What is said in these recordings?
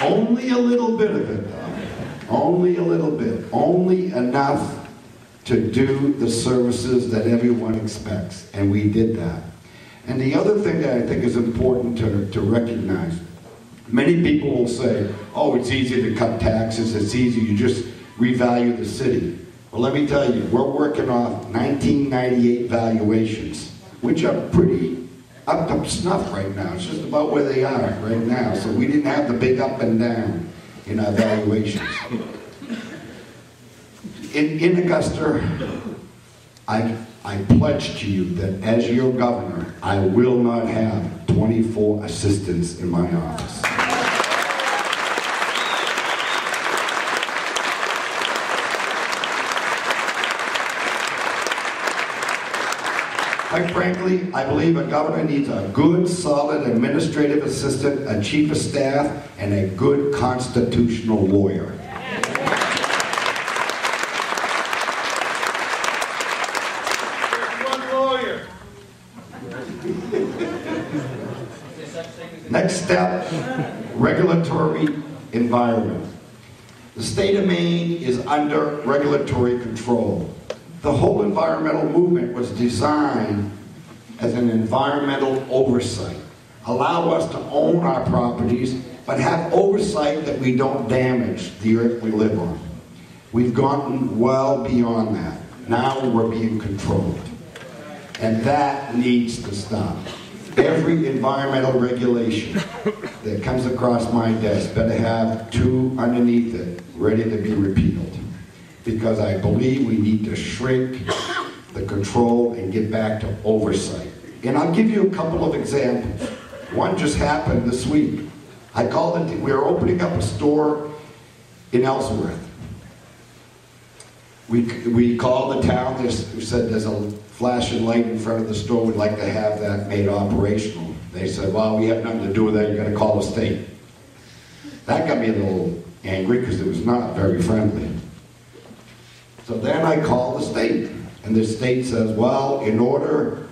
Only a little bit of it, though. Only a little bit. Only enough to do the services that everyone expects. And we did that. And the other thing that I think is important to recognize, many people will say, oh, it's easy to cut taxes, it's easy, you just revalue the city. Well, let me tell you, we're working off 1998 valuations, which are pretty up to snuff right now. It's just about where they are right now. So we didn't have the big up and down in our valuations. In Augusta, I pledge to you that as your governor, I will not have 24 assistants in my office. Quite frankly, I believe a governor needs a good, solid administrative assistant, a chief of staff, and a good constitutional lawyer. One lawyer. Next step, regulatory environment. The state of Maine is under regulatory control. The whole environmental movement was designed as an environmental oversight. Allow us to own our properties, but have oversight that we don't damage the earth we live on. We've gone well beyond that. Now we're being controlled. And that needs to stop. Every environmental regulation that comes across my desk better have two underneath it ready to be repealed. Because I believe we need to shrink the control and get back to oversight. And I'll give you a couple of examples. One just happened this week. I called it, we were opening up a store in Ellsworth. We called the town, we said there's a flashing light in front of the store, we'd like to have that made operational. They said, well, we have nothing to do with that, you gotta call the state. That got me a little angry because it was not very friendly. So then I called the state, and the state says, well, in order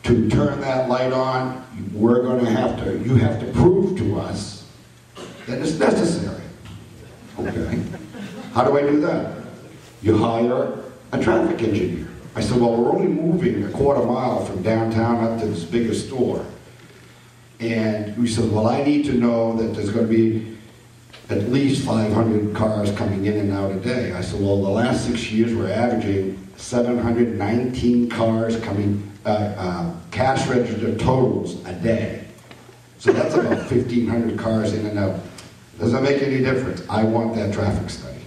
to turn that light on, you have to prove to us that it's necessary. Okay. How do I do that? You hire a traffic engineer. I said, well, we're only moving a quarter mile from downtown up to this bigger store. And we said, well, I need to know that there's going to be at least 500 cars coming in and out a day. I said, well, the last 6 years we're averaging 719 cars coming, cash register totals a day. So that's about 1,500 cars in and out. Does that make any difference? I want that traffic study.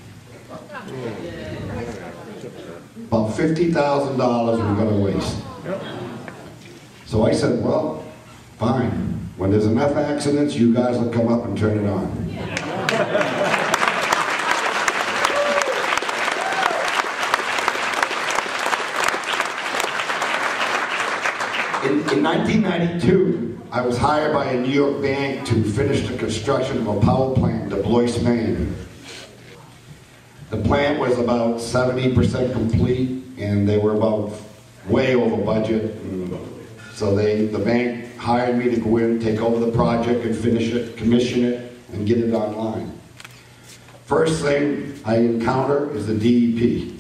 About $50,000 we're going to waste. So I said, well, fine. When there's enough accidents, you guys will come up and turn it on. In 1992, I was hired by a New York bank to finish the construction of a power plant in Blois, Maine. The plant was about 70% complete, and they were about way over budget. So the bank hired me to go in, take over the project and finish it, commission it, and get it online. First thing I encounter is the DEP.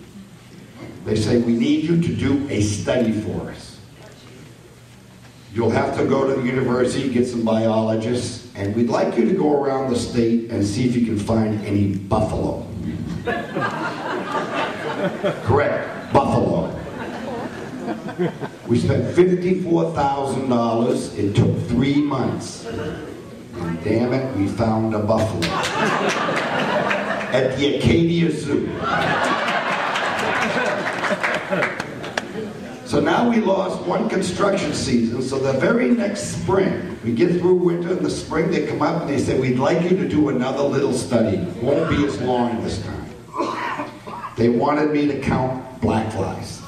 They say, we need you to do a study for us. You'll have to go to the university, get some biologists, and we'd like you to go around the state and see if you can find any buffalo. Correct, buffalo. We spent $54,000. It took 3 months. And damn it, we found a buffalo. At the Acadia Zoo. So now we lost one construction season, so the very next spring, we get through winter, in the spring they come up and they say, we'd like you to do another little study. Won't be as long this time. They wanted me to count black flies.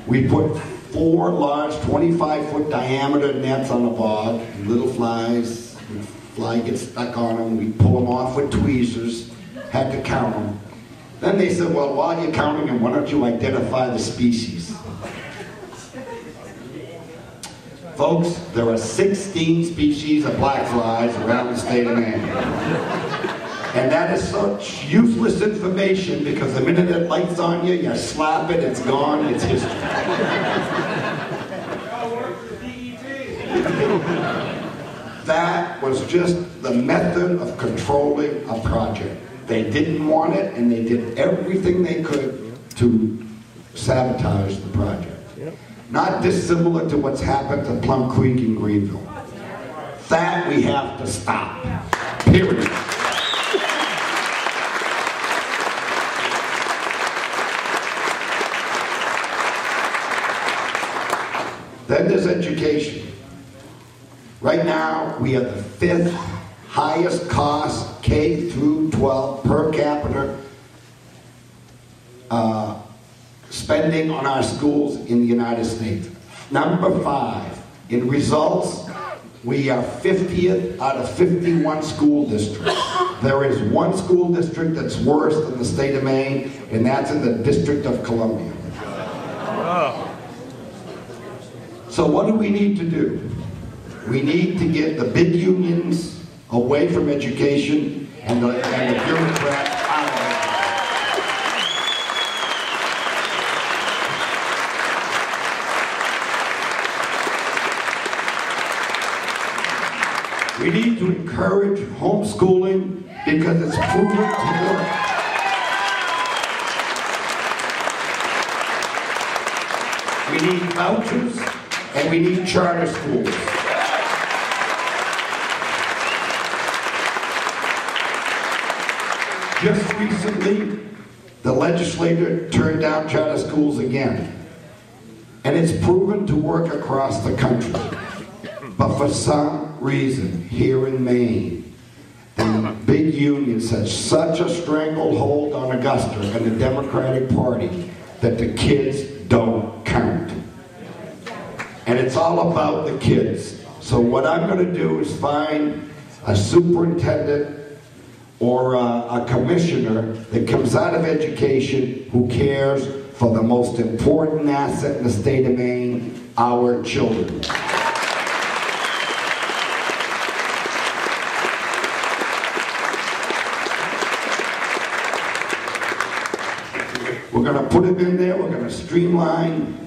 We put 4 large 25-foot diameter nets on the bog, and little flies, the fly gets stuck on them, we pull them off with tweezers, had to count them. Then they said, well, while you're counting them, why don't you identify the species? Folks, there are 16 species of black flies around the state of Maine. And that is such useless information because the minute it lights on you, you slap it, it's gone, it's history. That was just the method of controlling a project. They didn't want it, and they did everything they could to sabotage the project. Not dissimilar to what's happened to Plum Creek in Greenville. That we have to stop. Period. Then there's education. Right now, we are the 5th highest cost K through 12 per capita spending on our schools in the United States. Number 5, in results, we are 50th out of 51 school districts. There is one school district that's worse than the state of Maine, and that's in the District of Columbia. So what do we need to do? We need to get the big unions away from education and the bureaucrats out of it. We need to encourage homeschooling because it's proven to work. We need vouchers and we need charter schools. Just recently, the legislature turned down charter schools again. And it's proven to work across the country. But for some reason, here in Maine, the big unions had such a stranglehold on Augusta and the Democratic Party that the kids don't count. And it's all about the kids. So what I'm going to do is find a superintendent or a commissioner that comes out of education who cares for the most important asset in the state of Maine, our children. We're going to put them in there, we're going to streamline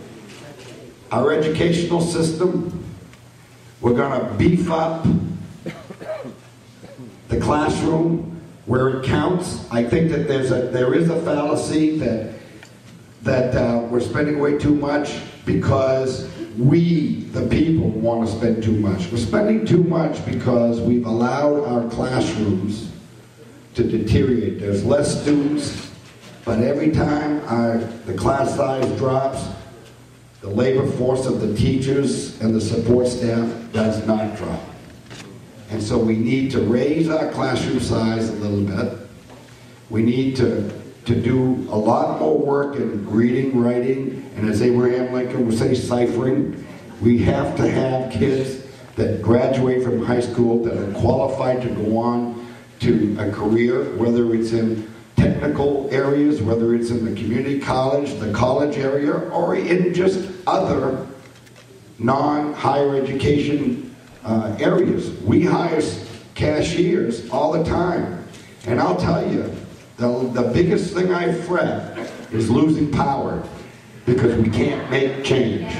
our educational system, we're going to beef up the classroom where it counts. I think that there is a fallacy that we're spending way too much because we, the people, want to spend too much. We're spending too much because we've allowed our classrooms to deteriorate. There's less students, but every time the class size drops, the labor force of the teachers and the support staff does not drop. And so we need to raise our classroom size a little bit. We need to do a lot more work in reading, writing, and as Abraham Lincoln would say, ciphering. We have to have kids that graduate from high school that are qualified to go on to a career, whether it's in technical areas, whether it's in the community college, the college area, or in just other non-higher education areas. We hire cashiers all the time. And I'll tell you, the biggest thing I fret is losing power because we can't make change.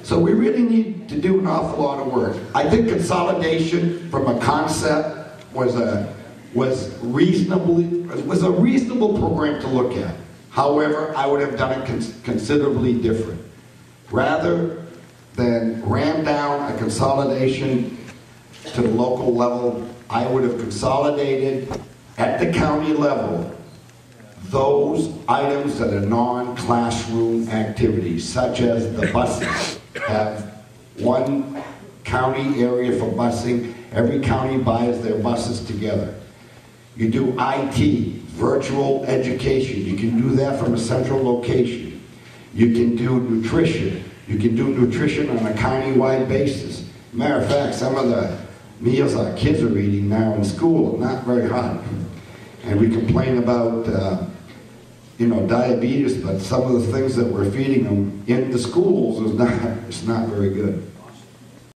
So we really need to do an awful lot of work. I think consolidation from a concept was a reasonable program to look at. However, I would have done it considerably different. Rather than ram down a consolidation to the local level, I would have consolidated at the county level those items that are non-classroom activities, such as the buses. Have one county area for busing. Every county buys their buses together. You do IT, virtual education. You can do that from a central location. You can do nutrition. You can do nutrition on a county-wide basis. Matter of fact, some of the meals our kids are eating now in school are not very hot. And we complain about you know, diabetes, but some of the things that we're feeding them in the schools is not, it's not very good.